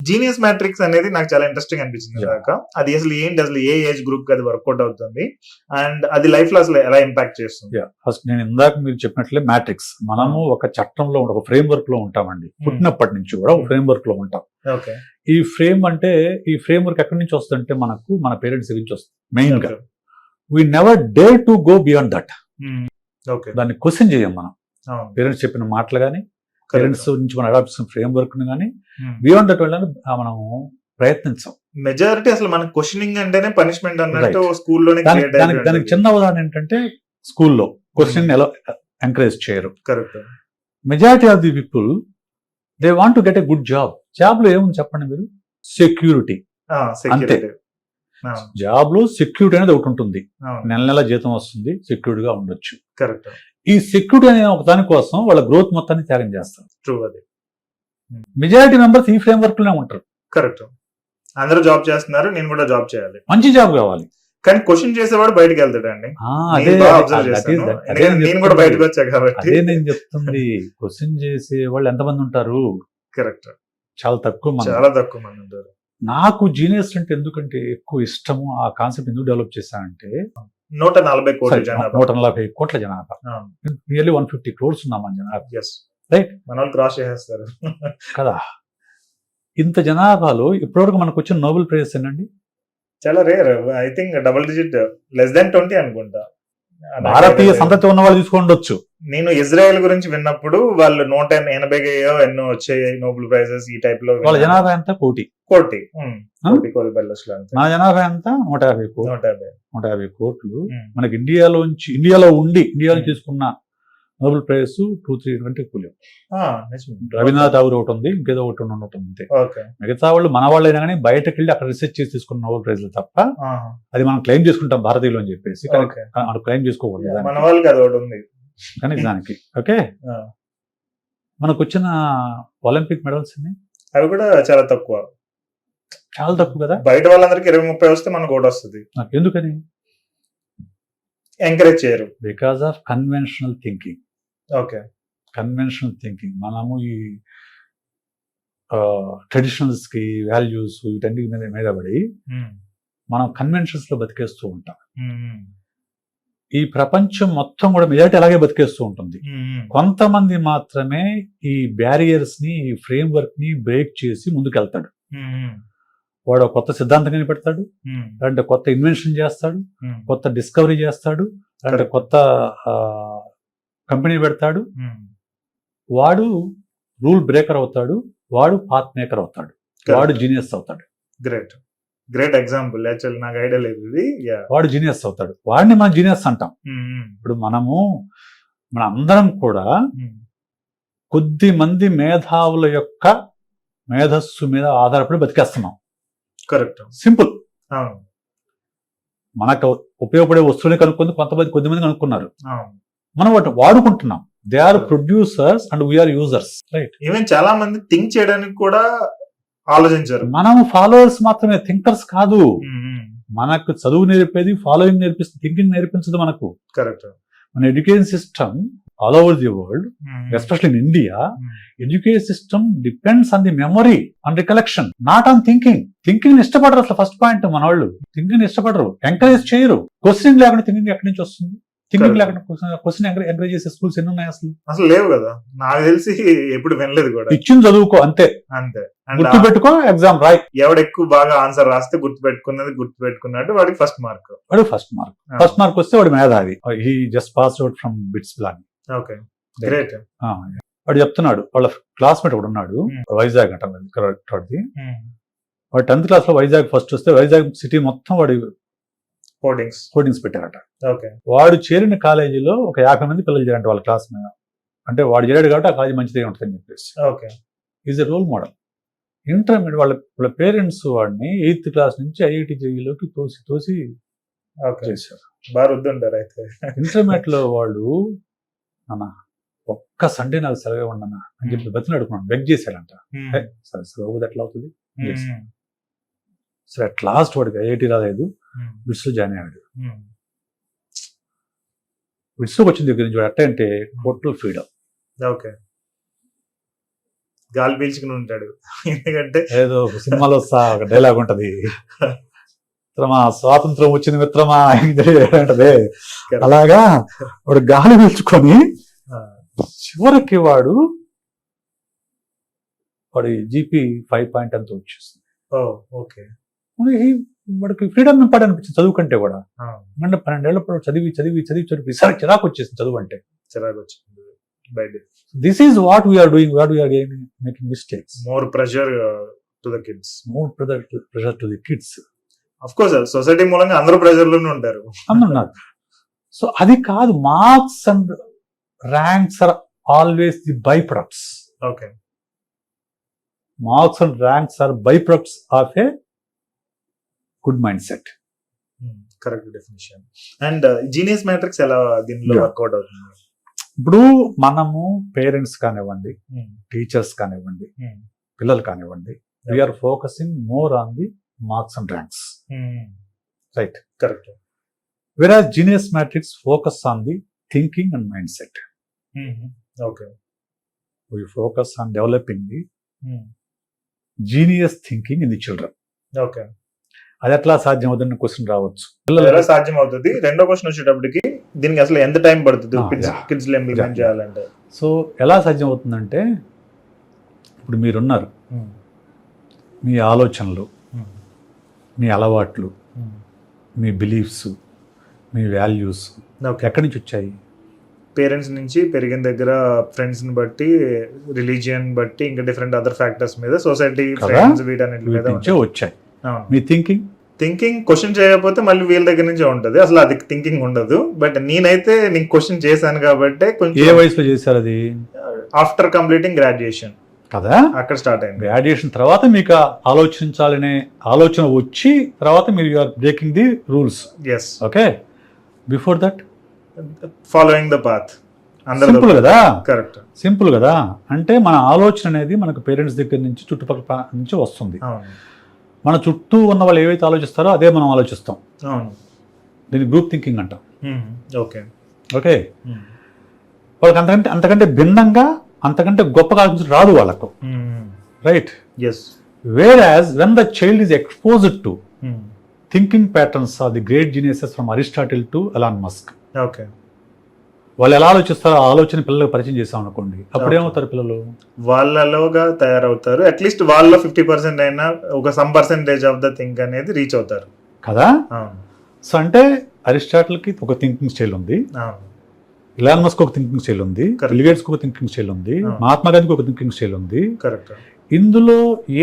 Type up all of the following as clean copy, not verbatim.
Genius matrix అనేది నాకు చాలా ఇంట్రెస్టింగ్ అనిపించింది కాక. అది అసలు ఏంటి, అసలు ఏ ఏజ్ గ్రూప్ కి అది వర్కౌట్ అవుతుంది అండ్ అది లైఫ్ లో అసలు ఎలా ఇంపాక్ట్ చేస్తుంది? ఫస్ట్ నేను ఇందాక మీరు చెప్పినట్లే మ్యాట్రిక్స్, మనము ఒక చట్టంలో ఒక ఫ్రేమ్ వర్క్ లో ఉంటామండి. పుట్టినప్పటి నుంచి కూడా ఒక ఫ్రేమ్ వర్క్ లో ఉంటాం. ఈ ఫ్రేమ్ అంటే ఈ ఫ్రేమ్ వర్క్ ఎక్కడి నుంచి వస్తుందంటే మనకు మన పేరెంట్స్ నుంచి వస్తుంది మెయిన్ గా. We never dare to go beyond that. దాన్ని క్వశ్చన్ చేయం మనం. పేరెంట్స్ చెప్పిన మాటలు కానీ, పేరెంట్స్ నుంచి మనం అడాప్ట్ చేసిన ఫ్రేమ్ వర్క్ ని కానీ బియాండ్ దట్ వెళ్ళని మనం ప్రయత్నించాం. మెజారిటీ అసలు మన క్వశ్చనింగ్ అంటేనే పనిష్మెంట్ అన్నట్టు స్కూల్లోనే. దానికి చిన్న ఉదాహరణ ఏంటంటే స్కూల్లో క్వశ్చన్ ఎలా ఎంకరేజ్ చేయరు. Majority of the people they want to get a good job. Job లో ఏముంది చెప్పండి మీరు? సెక్యూరిటీ. అంతే. జాబ్ లో సెక్యూరిటీ అనేది ఒకటి ఉంటుంది. నెల నెల జీతం వస్తుంది, సెక్యూరిటీగా ఉండొచ్చు. ఈ సెక్యూరిటీ అనే ఒక దాని కోసం వాళ్ళ గ్రోత్ మొత్తాన్ని త్యాగం చేస్తారు. మెజారిటీ మెంబర్స్ ఈ ఫ్రేమ్ వర్క్ లోనే ఉంటారు. కరెక్ట్. అందరూ జాబ్ చేస్తున్నారు, నేను కూడా జాబ్ చేయాలి, మంచి జాబ్ కావాలి. కానీ క్వశ్చన్ చేసేవాడు బయటకు వెళ్తాడండి. నేను కూడా బయటకు వచ్చా కాబట్టి అదే నేను చెప్తుంది. క్వశ్చన్ చేసే వాళ్ళు ఎంతమంది ఉంటారు? కరెక్ట్, చాలా తక్కువ మంది ఉంటారు. నాకు జీనియస్ అంటే ఎందుకంటే ఎక్కువ ఇష్టము. ఆ కాన్సెప్ట్ ఎందుకు డెవలప్ చేశానంటే 140 కోట్ల జనాభా, 140 కోట్ల జనాభా, నియర్లీ 150 crores ఉన్నాం మన జనాభా. రైట్, మన వాళ్ళు క్రాస్ చేసేస్తారు కదా. ఇంత జనాభాలో ఇప్పటివరకు మనకు వచ్చిన నోబెల్ ప్రైజెస్ ఏంటండి? చాలా rare. I think double digit, less than 20 అనుకుంటా. భారతీయ సంతతి ఉన్న వాళ్ళు తీసుకోండొచ్చు. నేను ఇజ్రాయెల్ గురించి విన్నప్పుడు వాళ్ళు 180 ఎన్నో వచ్చాయి నోబెల్ ప్రైజెస్ ఈ టైప్ లో. వాళ్ళ జనాభా ఎంత? కోటి. మన జనాభా ఎంత? 150 కోట్లు. మనకి ఇండియాలో తీసుకున్న నోబెల్ ప్రైజ్ 2-3 కంటే ఎక్కువ లేవు. రవీంద్రనాథ్ ఠాగూర్ ఒకటి ఉంది, ఇంకేదో ఒకటి ఉంటుంది. మిగతా వాళ్ళు మన వాళ్ళు అయినా కానీ బయటకు వెళ్ళి అక్కడ రీసెర్చ్ చేసి తీసుకున్న నోబెల్ ప్రైజ్ తప్ప అది మనం క్లెయిమ్ చేసుకుంటాం భారతీయులు అని చెప్పేసి. క్లెయిమ్ చేసుకోకూడదు కానీ దానికి. ఓకే, మనకు వచ్చిన ఒలింపిక్ మెడల్స్ అవి కూడా చాలా తక్కువ కదా. బయట వాళ్ళందరికీ 20-30 వస్తే మనకు ఒకటి వస్తుంది. ఎందుకని? ఎంకరేజ్ చేయరు. Because of conventional thinking. Conventional thinking. మనము ఈ ట్రెడిషనల్స్ కి, వాల్యూస్, వీటన్నిటి మీద పడి మనం కన్వెన్షన్స్ లో బతికేస్తూ ఉంటాం. ఈ ప్రపంచం మొత్తం కూడా మెజారిటీ అలాగే బతికేస్తూ ఉంటుంది. కొంతమంది మాత్రమే ఈ బ్యారియర్స్ ని, ఈ ఫ్రేమ్ వర్క్ ని బ్రేక్ చేసి ముందుకెళ్తాడు. వాడు కొత్త సిద్ధాంతం కనిపెడతాడు, అంటే కొత్త ఇన్వెన్షన్ చేస్తాడు, కొత్త డిస్కవరీ చేస్తాడు, అంటే కొత్త కంపెనీ పెడతాడు. వాడు రూల్ బ్రేకర్ అవుతాడు, వాడు పాత్ మేకర్ అవుతాడు, వాడు జీనియస్ అవుతాడు. Great example. యాక్చువల్లీ నాకు ఐడియా లేదు ఇది. వాడు జీనియస్ అవుతాడు, వాడిని మనం జీనియస్ అంటాం. ఇప్పుడు మన అందరం కూడా కొద్ది మంది మేధావుల యొక్క మేధస్సు మీద ఆధారపడి బతికేస్తున్నాం. Correct, simple. మనకు ఉపయోగపడే వస్తువుని కనుక్కుంది కొద్దిమంది కనుక్కున్నారు, మనం వాటిని వాడుకుంటున్నాం. They are producers and we are users. Right. Even చాలా మంది థింక్ చేయడానికి కూడా ఆలోచించారు. మనం ఫాలోవర్స్ మాత్రమే, థింకర్స్ కాదు. మనకు చదువు నేర్పేది ఫాలోయింగ్ నేర్పిస్తుంది, థింకింగ్ నేర్పించదు మనకు. కరెక్ట్. మన education system all over the world, especially in India, education system depends on the memory and recollection, not on thinking. Thinking ఇష్టపడరు అసలు. ఫస్ట్ పాయింట్, మన వాళ్ళు థింకింగ్ ఇష్టపడరు, ఎంకరేజ్ చేయరు. క్వశ్చన్ లేకుండా థింకింగ్ ఎక్కడి నుంచి వస్తుంది? థింకింగ్ లేకుండా క్వశ్చన్ ఎంకరేజ్ చేసే స్కూల్స్ ఎన్ని ఉన్నాయి? అసలు లేవు కదా, నాకు తెలిసి ఎప్పుడు వినలేదు కూడా. ఇచ్చింది చదువుకో, అంతే. గుర్తు పెట్టుకో, ఎగ్జామ్ రాయి. ఎవడు ఎక్కువ బాగా ఆన్సర్ రాస్తే గుర్తు పెట్టుకున్నట్టు వాడికి ఫస్ట్ మార్క్. ఫస్ట్ మార్క్ వస్తే వాడు మేధావి. He just passed out from bits plan. వాడు చెప్తున్నాడు, వాళ్ళ క్లాస్మేట్ ఒకడు ఉన్నాడు, వైజాగ్ అంట వాడి. 10th క్లాస్ లో వైజాగ్ ఫస్ట్ వస్తే వైజాగ్ సిటీ మొత్తం వాడి హోర్డింగ్స్ పెట్టారట. వాడు చేరిన కాలేజీలో ఒక 50 మంది పిల్లలు చేరంట వాళ్ళ క్లాస్ మీద. అంటే వాడు చేరాడు కాబట్టి ఆ కాలేజీ మంచిదే ఉంటుందని చెప్పేసి. Is a role model. Intermediate వాళ్ళ పేరెంట్స్ వాడిని 8th క్లాస్ నుంచి ఐఐటి జేఈలోకి తోసి చేశారు. ఇంటర్మీడియట్ లో వాడు ఒక్క సండే నాకు సెలవు ఉండనా అని చెప్పి బతిలాడుకున్నాడు, బెగ్ చేశాడంట. సరే సెలవు ఎట్లా అవుతుంది? సరే అట్ లాస్ట్ వాడికి ఐఐటి రాలేదు, బిట్స్ లో జాయిన్ అయ్యాడు. బిట్స్ వచ్చిన దగ్గర నుంచి వాడు అంటే టోటల్ ఫ్రీడమ్. గాలి పీల్చుకుని ఉంటాడు. ఎందుకంటే ఏదో ఒక సినిమాలో ఒక డైలాగ్ ఉంటది, మిత్రమా స్వాతంత్రం వచ్చింది మిత్రమా అంటదే. అలాగా వాడు గాలి పీల్చుకొని చివరికి వాడు జీపీ 5 అంతా వచ్చేస్తుంది. ఓకే. వాడికి ఫ్రీడమ్ ఇంపార్ట్ అనిపించింది చదువు కంటే కూడా. అంటే 12 ఏళ్ళప్పుడు చదివి సరే చిరాకు వచ్చేసింది చదువు అంటే. చిరాకు వచ్చింది. This is what we are doing, making mistakes. More pressure to the kids. More pressure to the kids. Of course society మూలంగా అందరూ ప్రెషర్ లోనే ఉంటారు. అందున్నారు. సో అది కాదు, marks and ranks are always the by products. Okay. Marks and ranks are by products of a good mindset. Correct definition. And genius matrix ఎలా దీనిలో work out అవుతుంది? ఇప్పుడు మనము పేరెంట్స్ కానివ్వండి, టీచర్స్ కానివ్వండి, పిల్లలు కానివ్వండి, we are focusing more on the marks and ranks, right? Correct. Whereas Genius Matrix focus on the thinking and mindset. Okay. We focus on developing the genius thinking in the children. Okay. అది ఎట్లా సాధ్యం అవుతుందని question రావచ్చు. ఎలా సాధ్యం అవుతుంది? రెండో question వచ్చేటప్పటికి దీనికి అసలు ఎంత టైం పడుతుంది కిడ్స్ లో ఇంప్లిమెంట్ చేయాలంటే? సో ఎలా సాధ్యం అవుతుందంటే, ఇప్పుడు మీరున్నారు, మీ ఆలోచనలు, మీ అలవాట్లు, మీ బిలీఫ్స్, మీ వాల్యూస్ ఎక్కడి నుంచి వచ్చాయి? పేరెంట్స్ నుంచి, పెరిగిన దగ్గర, ఫ్రెండ్స్ ని బట్టి, రిలీజియన్ బట్టి, ఇంకా డిఫరెంట్ అదర్ ఫ్యాక్టర్స్ మీద, సొసైటీ, ఫ్రెండ్స్, వీటన్నిటి మీద వచ్చాయి. మీ థింకింగ్ క్వశ్చన్ చేయకపోతే మళ్ళీ వీళ్ళ దగ్గర నుంచే ఉంటది. అసలు అది థింకింగ్ ఉండదు. బట్ నేనైతే నీకు క్వశ్చన్ చేశాను కాబట్టి కొంచెం. ఏ వయసులో చేశారు అది? ఆఫ్టర్ కంప్లీటింగ్ గ్రాడ్యుయేషన్ కదా, అక్కడ స్టార్ట్ అయింది. గ్రాడ్యుయేషన్ తర్వాత మీకు ఆలోచించాలనే ఆలోచన వచ్చి తర్వాత మీరు you are breaking the rules. Yes. Okay. Before that following the path. Simple కదా. కరెక్ట్. సింపుల్ కదా. అంటే మన ఆలోచన అనేది మనకు పేరెంట్స్ దగ్గర నుంచి, చుట్టుపక్కల నుంచి వస్తుంది. మన చుట్టూ ఉన్న వాళ్ళు ఏవైతే ఆలోచిస్తారో అదే మనం ఆలోచిస్తాం. దీన్ని గ్రూప్ థింకింగ్ అంటాం. ఓకే. ఓకే. వాళ్ళకి అంతకంటే భిన్నంగా, అంతకంటే గొప్పగా ఆలోచించడం రాదు వాళ్ళకు, right? Yes. Whereas when the child is exposed to thinking patterns of the great geniuses from Aristotle to Elon Musk, okay, వాళ్ళు ఎలా ఆలోచిస్తారో ఆ ఆలోచన పిల్లలకు పరిచయం చేసాం అనుకోండి, అప్పుడు ఏమవుతారు పిల్లలు? వాళ్ళలోగా తయారవుతారు. అట్లీస్ట్ వాళ్ళలో 50% అయినా ఒక some percentage of the think అనేది రీచ్ అవుతారు కదా. సో అంటే అరిస్టాటిల్కి ఒక థింకింగ్ స్టైల్ ఉంది, ఎలాన్ మస్క్ ఒక థింకింగ్ స్టైల్ ఉంది, బిల్ గేట్స్ ఒక థింకింగ్ స్టైల్ ఉంది, మహాత్మా గాంధీకి ఒక థింకింగ్ స్టైల్ ఉంది. కరెక్ట్. ఇందులో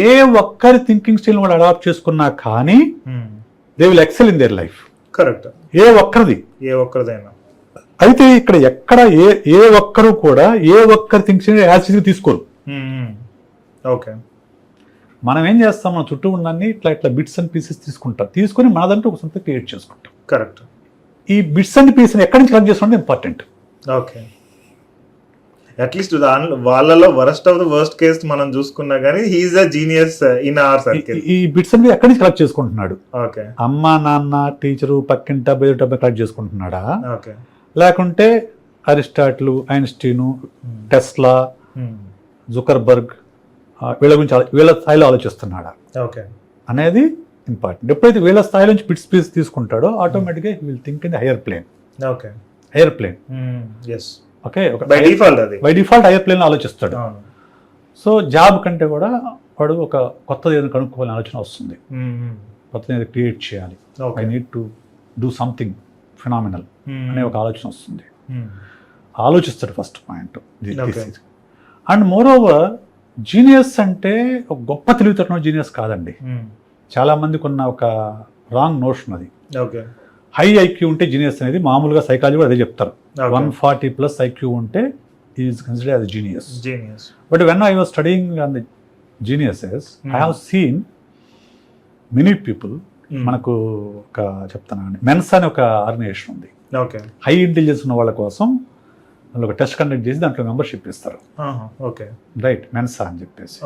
ఏ ఒక్కరి థింకింగ్ స్టైల్ వాళ్ళు అడాప్ట్ చేసుకున్నా కానీ they will excel in their life. Correct. ఏ ఒక్కరిదైనా. అయితే ఇక్కడ ఎక్కడ ఏ ఒక్కరు కూడా ఏ ఒక్కరి థింక్స్ యాసిడ్గా తీసుకోరు. ఓకే. మనం ఏం చేస్తాం, మన చుట్టూ ఉన్నన్ని ఇట్లా బిట్స్ అండ్ పీసెస్ తీసుకొని మనదంటూ ఒక సొంత క్రియేట్ చేసుకుంటాం. కరెక్ట్. ఈ బిట్స్ అండ్ పీసెస్ ఎక్కడి నుంచి కలెక్ట్ చేసుకోవడం ఇంపార్టెంట్. ఓకే. అట్లీస్ట్ వాళ్ళలో worst of the worst case మనం చూసుకున్నా కానీ he's a genius in our circle. ఈ బిట్స్ అన్ని ఎక్కడి నుంచి కలెక్ట్ చేసుకుంటున్నాడు? ఓకే. అమ్మ, నాన్న, టీచరు, పక్కింట, బయట కలెక్ట్ చేసుకుంటున్నాడా? ఓకే. లేకుంటే అరిస్టాటిల్, ఐన్స్టీను, టెస్లా, జుకర్బర్గ్ వీళ్ళ గురించి వీళ్ళ స్థాయిలో ఆలోచిస్తున్నాడా అనేది ఇంపార్టెంట్. ఎప్పుడైతే వీళ్ళ స్థాయి నుంచి బిట్స్ పీస్ తీసుకుంటాడో ఆటోమేటిక్గా he will think in the higher plane. Higher plane. Okay. By default higher plane ఆలోచిస్తాడు. సో జాబ్ కంటే కూడా వాడు ఒక కొత్తది ఏదైనా కనుక్కోవాలని ఆలోచన వస్తుంది, కొత్తది ఏదైనా క్రియేట్ చేయాలి, I need to do something phenomenal అనే ఒక ఆలోచన వస్తుంది. ఆలోచిస్తాడు first point. And more over genius అంటే ఒక గొప్ప తెలివితేటలో జీనియస్ కాదండి. చాలా మందికి ఉన్న ఒక రాంగ్ నోషన్ అది. హై ఐక్యూ ఉంటే జీనియస్ అనేది మామూలుగా సైకాలజీ కూడా అదే చెప్తారు. 140+ ఐక్యూ ఉంటే is considered as genius. But when I was studying on the geniuses I have seen many people. మనకు ఒక చెప్తానండి, మెన్స్ అనే ఒక ఆర్గనైజేషన్ ఉంది. హై ఇంటెలిజెన్స్ ఉన్న వాళ్ళ కోసం వాళ్ళు ఒక టెస్ట్ కండక్ట్ చేసి దాంట్లో మెంబర్షిప్ ఇస్తారు. రైట్, మెన్సా అని చెప్పేసి.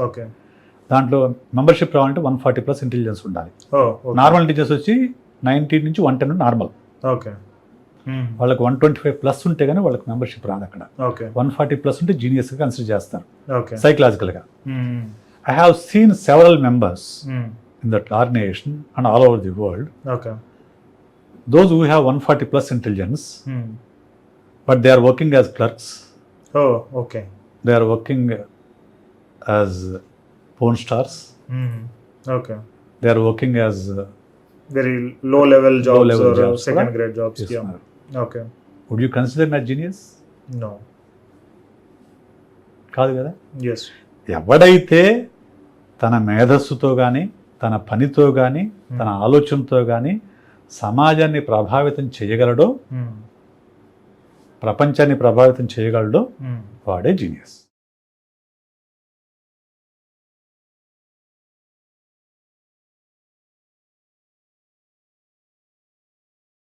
దాంట్లో మెంబర్షిప్ రావాలంటే 140+ ఇంటెలిజెన్స్ ఉండాలి. నార్మల్ ఇంటెలిజెన్స్ వచ్చి 90 నుంచి 110 నార్మల్. వాళ్ళకి 125+ ఉంటే కానీ వాళ్ళకి మెంబర్షిప్ రాదు అక్కడ. ఓకే 140+ ఉంటే జీనియస్గా కన్సిడర్ చేస్తారు ఓకే సైకలాజికల్గా. I have seen several members in that organisation and all over the world, okay those who have 140+ intelligence, but they are working as clerks, oh okay they are working as porn stars, okay they are working as very low level jobs Low-level are jobs second కూడా grade jobs. చేస్తున్నారు. Okay Would you consider them as genius? No కాదు కదా. Yes ఎవడైతే తన మేధస్సుతో కానీ తన పనితో కానీ తన ఆలోచనతో కానీ సమాజాన్ని ప్రభావితం చేయగలడో, ప్రపంచాన్ని ప్రభావితం చేయగలడో వాడే జీనియస్.